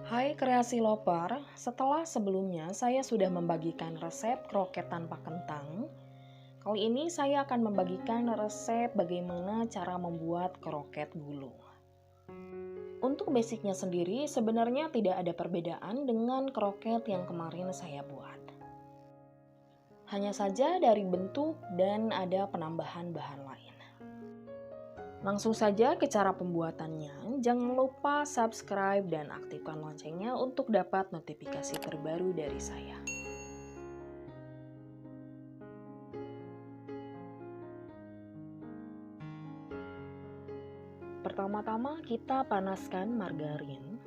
Hai kreasi loper, setelah sebelumnya saya sudah membagikan resep kroket tanpa kentang. Kali ini saya akan membagikan resep bagaimana cara membuat kroket gulung. Untuk basicnya sendiri sebenarnya tidak ada perbedaan dengan kroket yang kemarin saya buat. Hanya saja dari bentuk dan ada penambahan bahan lain. Langsung saja ke cara pembuatannya. Jangan lupa subscribe dan aktifkan loncengnya untuk dapat notifikasi terbaru dari saya. Pertama-tama kita panaskan margarin.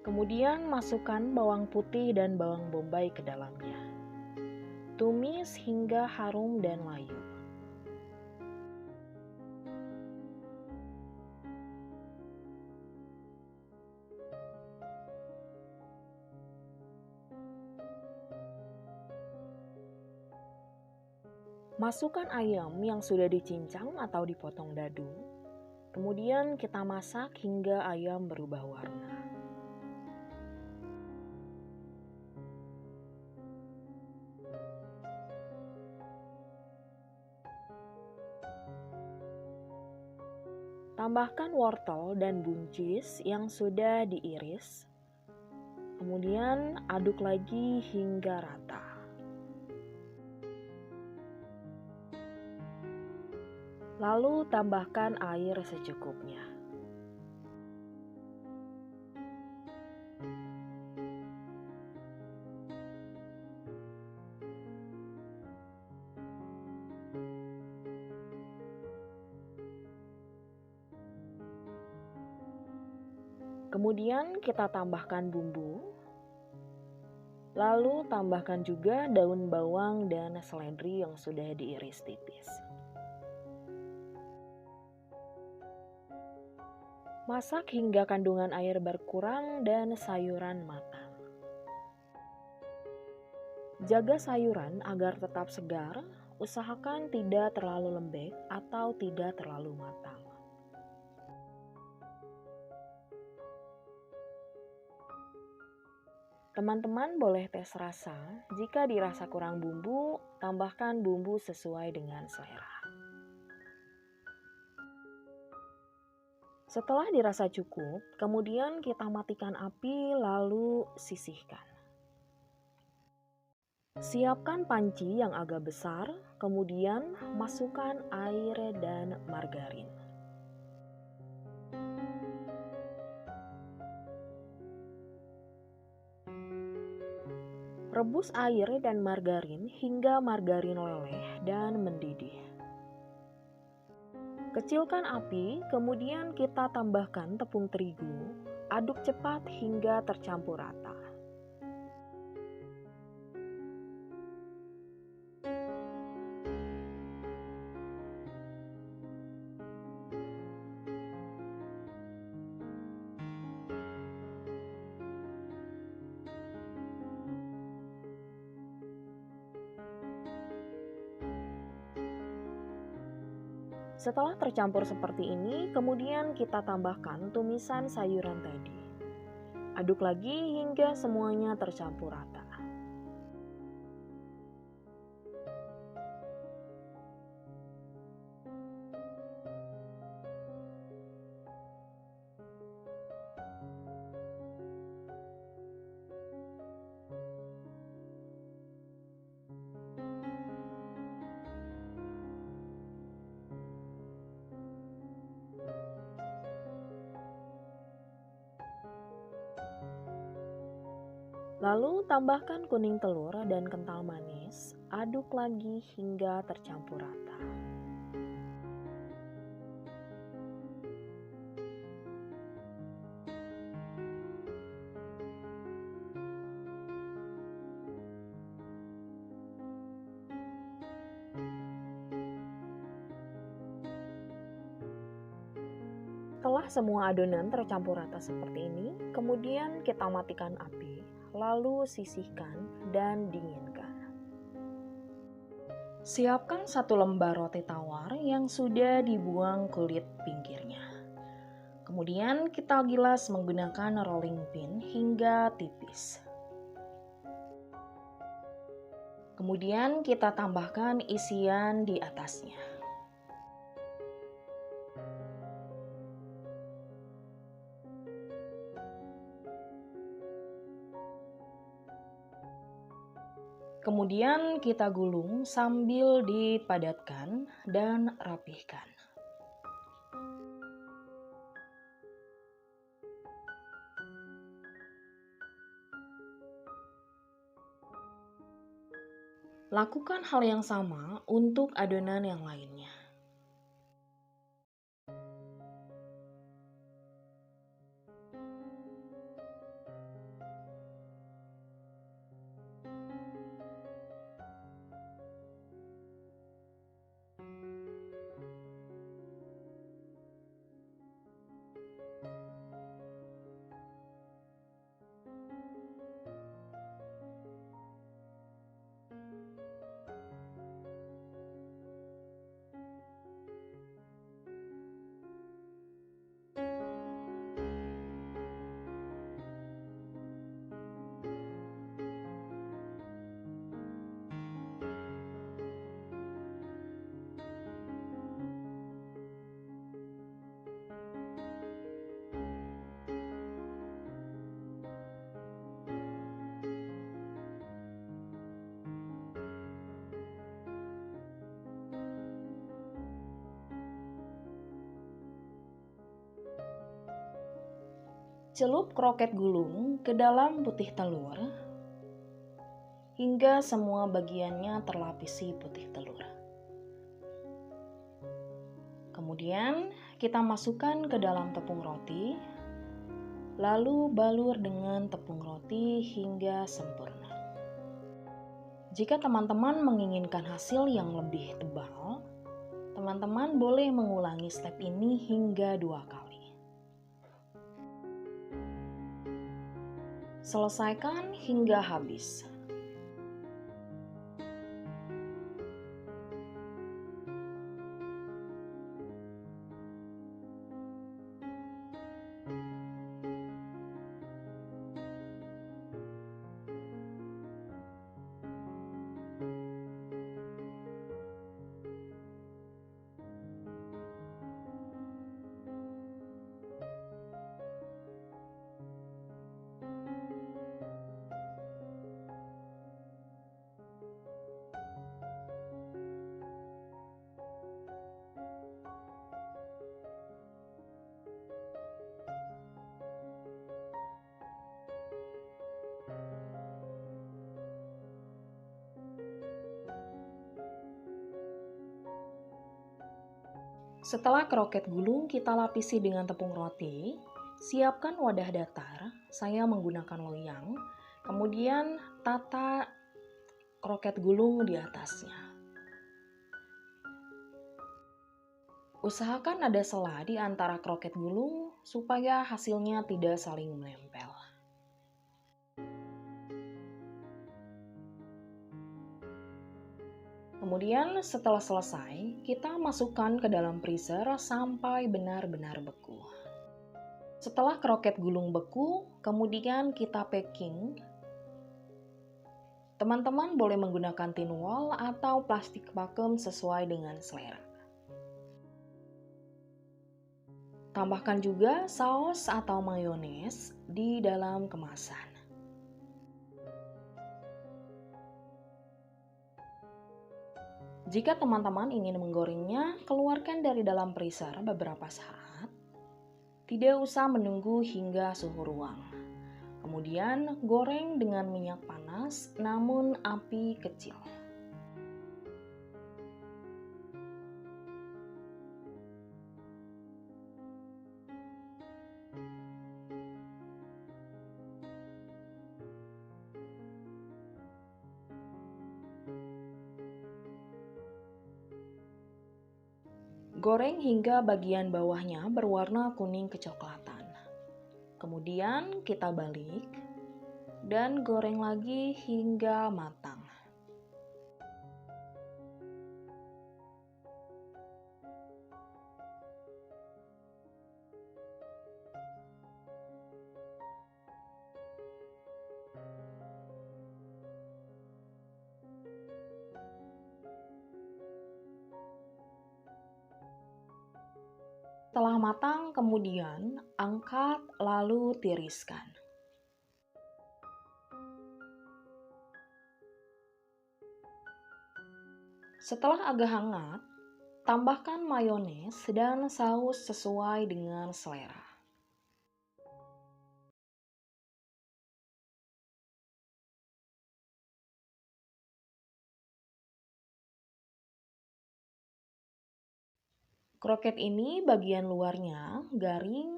Kemudian masukkan bawang putih dan bawang bombay ke dalamnya. Tumis hingga harum dan layu. Masukkan ayam yang sudah dicincang atau dipotong dadu. Kemudian kita masak hingga ayam berubah warna. Tambahkan wortel dan buncis yang sudah diiris. Kemudian aduk lagi hingga rata. Lalu tambahkan air secukupnya. Kemudian kita tambahkan bumbu. Lalu tambahkan juga daun bawang dan seledri yang sudah diiris tipis. Masak hingga kandungan air berkurang dan sayuran matang. Jaga sayuran agar tetap segar, usahakan tidak terlalu lembek atau tidak terlalu matang. Teman-teman boleh tes rasa, jika dirasa kurang bumbu, tambahkan bumbu sesuai dengan selera. Setelah dirasa cukup, kemudian kita matikan api lalu sisihkan. Siapkan panci yang agak besar, kemudian masukkan air dan margarin. Rebus air dan margarin hingga margarin leleh dan mendidih. Kecilkan api, kemudian kita tambahkan tepung terigu, aduk cepat hingga tercampur rata. Setelah tercampur seperti ini, kemudian kita tambahkan tumisan sayuran tadi. Aduk lagi hingga semuanya tercampur rata. Lalu tambahkan kuning telur dan kental manis, aduk lagi hingga tercampur rata. Setelah semua adonan tercampur rata seperti ini, kemudian kita matikan api, lalu sisihkan dan dinginkan. Siapkan satu lembar roti tawar yang sudah dibuang kulit pinggirnya. Kemudian kita gilas menggunakan rolling pin hingga tipis. Kemudian kita tambahkan isian di atasnya. Kemudian kita gulung sambil dipadatkan dan rapihkan. Lakukan hal yang sama untuk adonan yang lainnya. Celup kroket gulung ke dalam putih telur hingga semua bagiannya terlapisi putih telur. Kemudian kita masukkan ke dalam tepung roti, lalu balur dengan tepung roti hingga sempurna. Jika teman-teman menginginkan hasil yang lebih tebal, teman-teman boleh mengulangi step ini hingga 2 kali. Selesaikan hingga habis. Setelah kroket gulung kita lapisi dengan tepung roti, siapkan wadah datar, saya menggunakan loyang, kemudian tata kroket gulung di atasnya. Usahakan ada sela di antara kroket gulung supaya hasilnya tidak saling menempel. Kemudian setelah selesai, kita masukkan ke dalam freezer sampai benar-benar beku. Setelah kroket gulung beku, kemudian kita packing. Teman-teman boleh menggunakan tin wall atau plastik vakum sesuai dengan selera. Tambahkan juga saus atau mayones di dalam kemasan. Jika teman-teman ingin menggorengnya, keluarkan dari dalam freezer beberapa saat. Tidak usah menunggu hingga suhu ruang. Kemudian goreng dengan minyak panas namun api kecil. Goreng hingga bagian bawahnya berwarna kuning kecoklatan. Kemudian kita balik dan goreng lagi hingga matang. Setelah matang, kemudian angkat lalu tiriskan. Setelah agak hangat, tambahkan mayones dan saus sesuai dengan selera. Kroket ini bagian luarnya garing,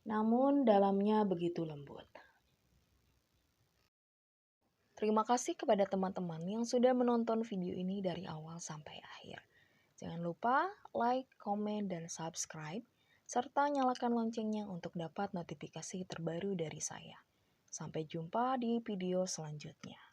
namun dalamnya begitu lembut. Terima kasih kepada teman-teman yang sudah menonton video ini dari awal sampai akhir. Jangan lupa like, komen, dan subscribe, serta nyalakan loncengnya untuk dapat notifikasi terbaru dari saya. Sampai jumpa di video selanjutnya.